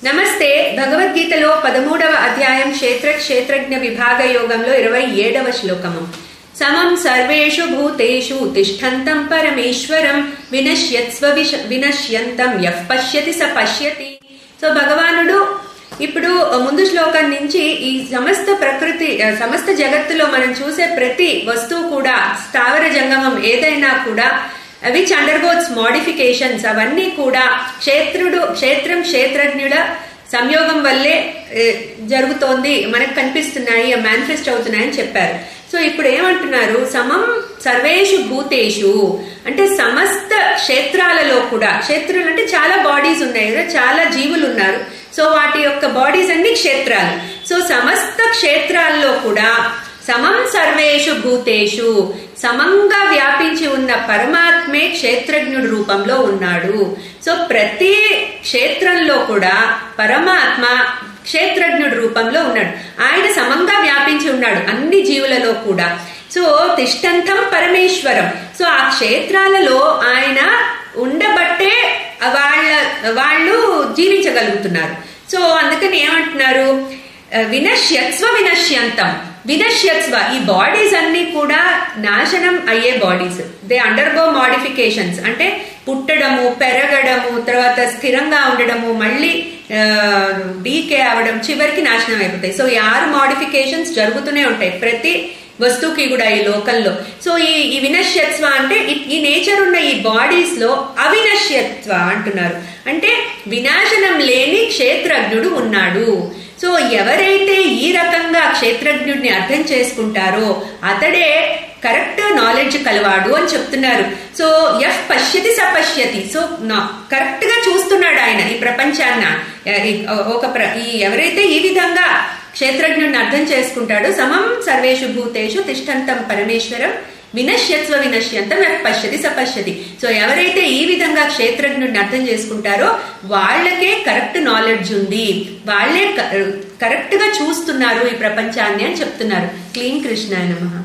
నమస్తే. భగవద్గీతలో 13వ అధ్యాయం క్షేత్రజ్ఞ విభాగ యోగంలో 27వ శ్లోకము. సమం సర్వేషు భూతేషు తిష్టంతం పరమేశ్వరం వినశ్యంతం యః పశ్యతి స పశ్యతి. సో భగవానుడు ఇప్పుడు ముందు శ్లోకం నుంచి ఈ సమస్త జగత్తులో మనం చూసే ప్రతి వస్తువు కూడా స్థావర జంగమం ఏదైనా కూడా విచ్ అండర్గోస్ మోడిఫికేషన్స్ అవన్నీ కూడా క్షేత్రజ్ఞుల సంయోగం వల్లే జరుగుతోంది, మనకు కనిపిస్తున్నాయి, మేనిఫెస్ట్ అవుతున్నాయని చెప్పారు. సో ఇప్పుడు ఏమంటున్నారు, సమం సర్వేషు భూతేషు అంటే సమస్త క్షేత్రాలలో కూడా, క్షేత్రాలు అంటే చాలా బాడీస్ ఉన్నాయి కదా, చాలా జీవులు ఉన్నారు. సో వాటి యొక్క బాడీస్ అన్ని క్షేత్రాలు. సో సమస్త క్షేత్రాల్లో కూడా సమం సర్వేషు భూతేషు సమంగా వ్యాపించి ఉన్న పరమాత్మే క్షేత్రజ్ఞుడు రూపంలో ఉన్నాడు. సో ప్రతి క్షేత్రంలో కూడా పరమాత్మ క్షేత్రజ్ఞుడు రూపంలో ఉన్నాడు. ఆయన సమంగా వ్యాపించి ఉన్నాడు అన్ని జీవులలో కూడా. సో తిష్టంతం పరమేశ్వరం. సో ఆ క్షేత్రాలలో ఆయన ఉండబట్టే వాళ్ళు జీవించగలుగుతున్నారు. సో అందుకని ఏమంటున్నారు, వినశ్యంతం. ఈ బాడీస్ అన్ని కూడా నాశనం అయ్యే బాడీస్. దే అండర్గో మోడిఫికేషన్స్ అంటే పుట్టడము, పెరగడము, తర్వాత స్థిరంగా ఉండడము, మళ్ళీ డీకే అవడం, చివరికి నాశనం అయిపోతాయి. సో ఈ 6 మోడిఫికేషన్స్ జరుగుతూనే ఉంటాయి ప్రతి వస్తువుకి కూడా ఈ లోకంలో. సో ఈ వినశ్యత్వ అంటే ఈ నేచర్ ఉన్న ఈ బాడీస్ లో అవినశ్యత్వ అంటున్నారు. అంటే వినాశనం లేని క్షేత్రజ్ఞుడు ఉన్నాడు. సో ఎవరైతే ఈ రకంగా క్షేత్రజ్ఞుడిని అర్థం చేసుకుంటారో అతడే కరెక్ట్ నాలెడ్జ్ కలవాడు అని చెప్తున్నారు. సో యః పశ్యతి స పశ్యతి. సో కరెక్ట్ గా చూస్తున్నాడు ఆయన ఈ ప్రపంచాన్న. ఎవరైతే ఈ విధంగా క్షేత్రజ్ఞుడిని అర్థం చేసుకుంటాడో సమం సర్వేషు భూతేషు తిష్టంతం పరమేశ్వరం వినశ్యంతం యః పశ్యతి స పశ్యతి. సో ఎవరైతే ఈ విధంగా క్షేత్రజ్ఞుడిని అర్థం చేసుకుంటారో వాళ్ళకే కరెక్ట్ నాలెడ్జ్ ఉంది, వాళ్ళే కరెక్ట్ గా చూస్తున్నారు ఈ ప్రపంచాన్ని అని చెప్తున్నారు. క్లీం కృష్ణాయ నమః.